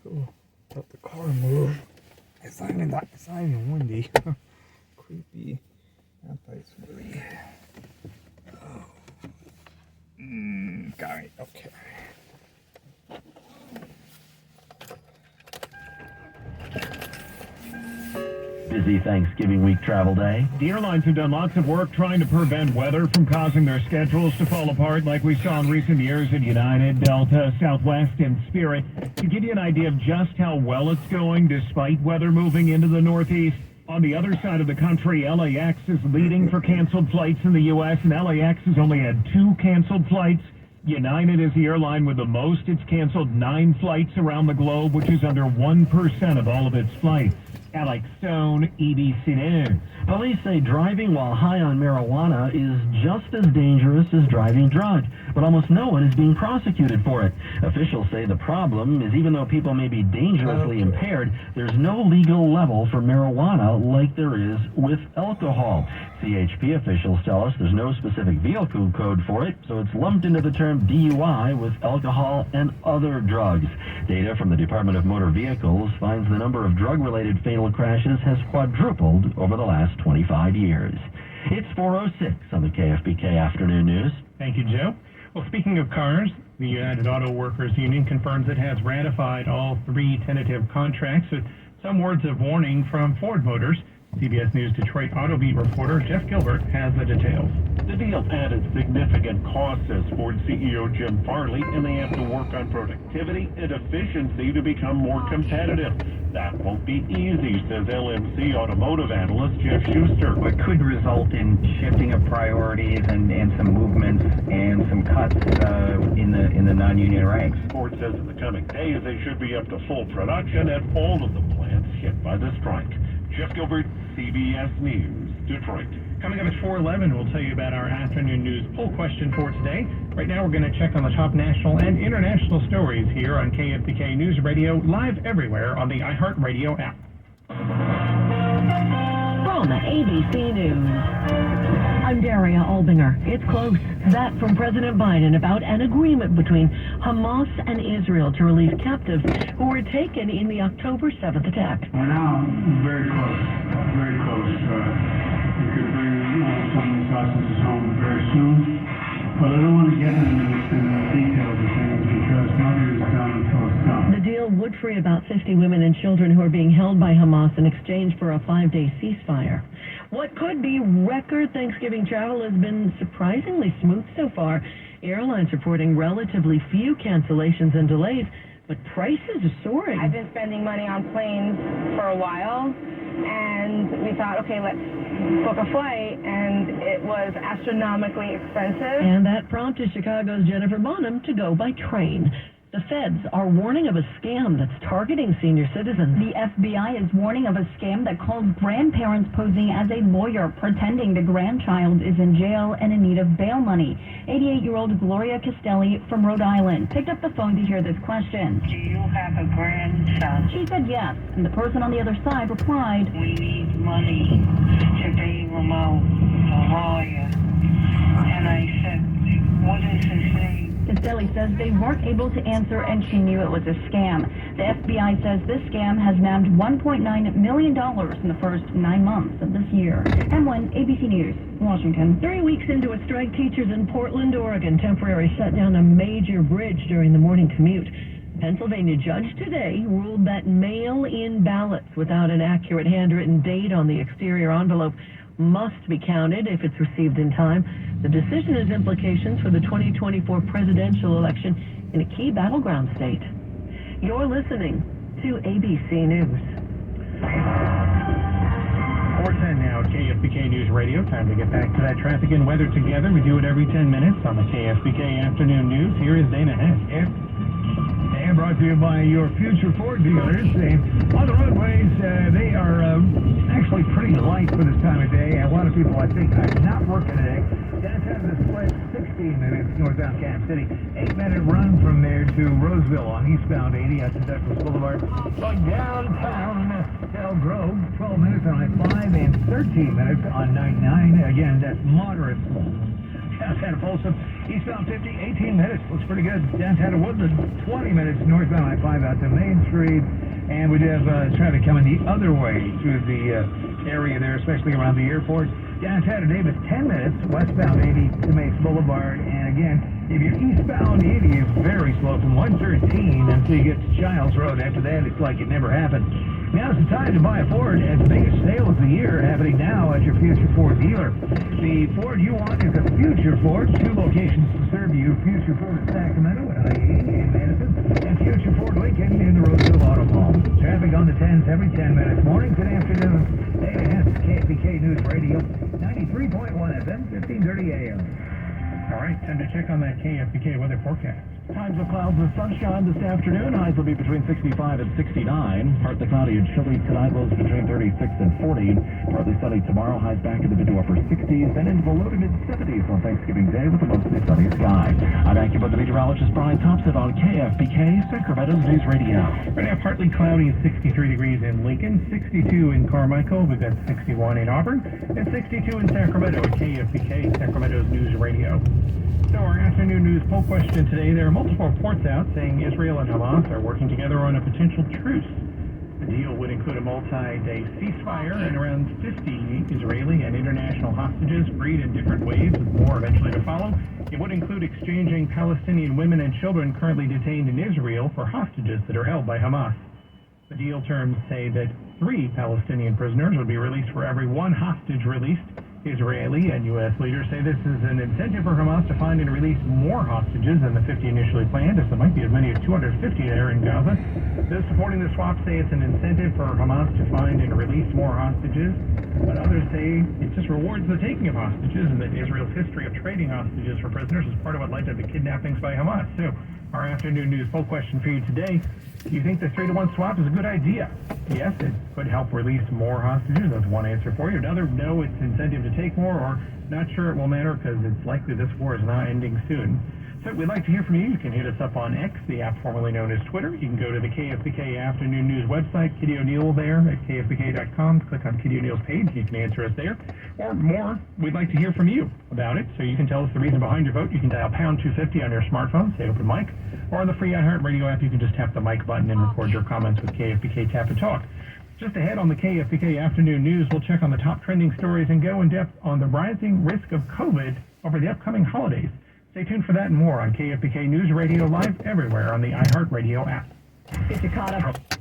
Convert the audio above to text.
Oh, let the car move. It's not even windy. Creepy. Napa is really. Oh. Got it. Okay. Busy Thanksgiving week travel day. The airlines have done lots of work trying to prevent weather from causing their schedules to fall apart like we saw in recent years at United, Delta, Southwest, and Spirit. To give you an idea of just how well it's going despite weather moving into the Northeast, on the other side of the country, LAX is leading for canceled flights in the U.S., and LAX has only had 2 canceled flights. United is the airline with the most. It's canceled 9 flights around the globe, which is under 1% of all of its flights. Alex Stone, ABC News. Police say driving while high on marijuana is just as dangerous as driving drunk, but almost no one is being prosecuted for it. Officials say the problem is even though people may be dangerously impaired, there's no legal level for marijuana like there is with alcohol. CHP officials tell us there's no specific vehicle code for it, so it's lumped into the term DUI with alcohol and other drugs. Data from the Department of Motor Vehicles finds the number of drug-related fatal crashes has quadrupled over the last 25 years. It's 4:06 on the KFBK Afternoon News. Thank you, Joe. Well, speaking of cars, the United Auto Workers Union confirms it has ratified all 3 tentative contracts with some words of warning from Ford Motors. CBS News Detroit Auto Beat reporter Jeff Gilbert has the details. The deal added significant costs, says Ford CEO Jim Farley, and they have to work on productivity and efficiency to become more competitive. That won't be easy, says LMC automotive analyst Jeff Schuster. It could result in shifting of priorities and some movements and some cuts in the non-union ranks. Ford says in the coming days they should be up to full production at all of the plants hit by the strike. Jeff Gilbert, CBS News, Detroit. Coming up at 4:11, we'll tell you about our afternoon news poll question for today. Right now, we're going to check on the top national and international stories here on KFBK News Radio, live everywhere on the iHeartRadio app. From ABC News, I'm Daria Albinger. It's close. That from President Biden about an agreement between Hamas and Israel to release captives who were taken in the October 7th attack. We're now very close, very close. We could bring some of these hostages home very soon, but I don't want to get into the details of things because nothing is done until it's done. The deal would free about 50 women and children who are being held by Hamas in exchange for a 5-day ceasefire. What could be record Thanksgiving travel has been surprisingly smooth so far. Airlines reporting relatively few cancellations and delays, but prices are soaring. I've been spending money on planes for a while, and we thought, okay, let's book a flight, and it was astronomically expensive. And that prompted Chicago's Jennifer Bonham to go by train. The feds are warning of a scam that's targeting senior citizens. The FBI is warning of a scam that calls grandparents posing as a lawyer, pretending the grandchild is in jail and in need of bail money. 88-year-old Gloria Castelli from Rhode Island picked up the phone to hear this question. Do you have a grandson? She said yes, and the person on the other side replied, We need money to pay Ramon, a lawyer. And I said, what is his name? Castelli says they weren't able to answer, and she knew it was a scam. The FBI says this scam has nabbed $1.9 million in the first 9 months of this year. M1, ABC News, Washington. 3 weeks into a strike, teachers in Portland, Oregon temporarily shut down a major bridge during the morning commute. A Pennsylvania judge today ruled that mail-in ballots without an accurate handwritten date on the exterior envelope must be counted if it's received in time. The decision has implications for the 2024 presidential election in a key battleground state. You're listening to ABC News. 4:10 now at KFBK News Radio. Time to get back to that traffic and weather together. We do it every 10 minutes on the KFBK Afternoon News. Here is Dana Hess. And brought to you by your future Ford dealers. On the roadways, they are actually pretty light for this time of day. A lot of people, I think, are not working today. Downtown the split, 16 minutes northbound Kansas City. 8-minute run from there to Roseville on eastbound 80 at Douglas Boulevard. Going downtown Del Grove, 12 minutes on I-5 and 13 minutes on 99. Again, that's moderate. Downtown Folsom, Eastbound 50, 18 minutes. Looks pretty good. Downtown to Woodland, 20 minutes. Northbound I-5 out to Main Street. And we do have traffic coming the other way through the area there, especially around the airport. Downtown to Davis, 10 minutes. Westbound 80 to Mapes Boulevard. And again, if you're eastbound, 80 is very slow from 113 until you get to Childs Road. After that, it's like it never happened. Now's the time to buy a Ford at the biggest sale of the year, happening now at your Future Ford dealer. The Ford you want is a Future Ford. 2 locations to serve you. Future Ford in Sacramento at I-80 in Madison, and Future Ford Lincoln in the Roseville Auto Mall. Traffic on the 10s every 10 minutes, mornings and afternoons. That's KFBK News Radio, 93.1 FM, 1530 AM. All right, time to check on that KFBK weather forecast. Times of clouds and sunshine this afternoon. Highs will be between 65 and 69. Partly cloudy and chilly tonight. Lows between 36 and 40. Partly sunny tomorrow. Highs back in the mid to upper 60s. Then into the low to mid 70s on Thanksgiving Day with a mostly sunny sky. I'm AccuWeather meteorologist Brian Thompson on KFBK Sacramento's News Radio. Right now, partly cloudy and 63 degrees in Lincoln, 62 in Carmichael. We've got 61 in Auburn, and 62 in Sacramento at KFBK Sacramento's News Radio. So our afternoon news poll question today, there are multiple reports out saying Israel and Hamas are working together on a potential truce. The deal would include a multi-day ceasefire and around 50 Israeli and international hostages freed in different ways, with more eventually to follow. It would include exchanging Palestinian women and children currently detained in Israel for hostages that are held by Hamas. The deal terms say that 3 Palestinian prisoners would be released for every 1 hostage released. Israeli and U.S. leaders say this is an incentive for Hamas to find and release more hostages than the 50 initially planned, as there might be as many as 250 there in Gaza. Those supporting the swap say it's an incentive for Hamas to find and release more hostages, but others say it just rewards the taking of hostages, and that Israel's history of trading hostages for prisoners is part of what led to the kidnappings by Hamas. So, our afternoon news poll question for you today: do you think the 3-to-1 swap is a good idea? Yes, it could help release more hostages. That's one answer for you. Another, no, it's incentive to take more, or not sure it will matter because it's likely this war is not ending soon. So we'd like to hear from you. You can hit us up on X, the app formerly known as Twitter. You can go to the KFBK Afternoon News website, Kitty O'Neill there at KFBK.com. Click on Kitty O'Neill's page. You can answer us there. Or more, we'd like to hear from you about it. So you can tell us the reason behind your vote. You can dial pound 250 on your smartphone, say open mic. Or on the free iHeartRadio app, you can just tap the mic button and record your comments with KFBK Tap and Talk. Just ahead on the KFBK Afternoon News, we'll check on the top trending stories and go in depth on the rising risk of COVID over the upcoming holidays. Stay tuned for that and more on KFBK News Radio, live everywhere on the iHeartRadio app. Get you caught up.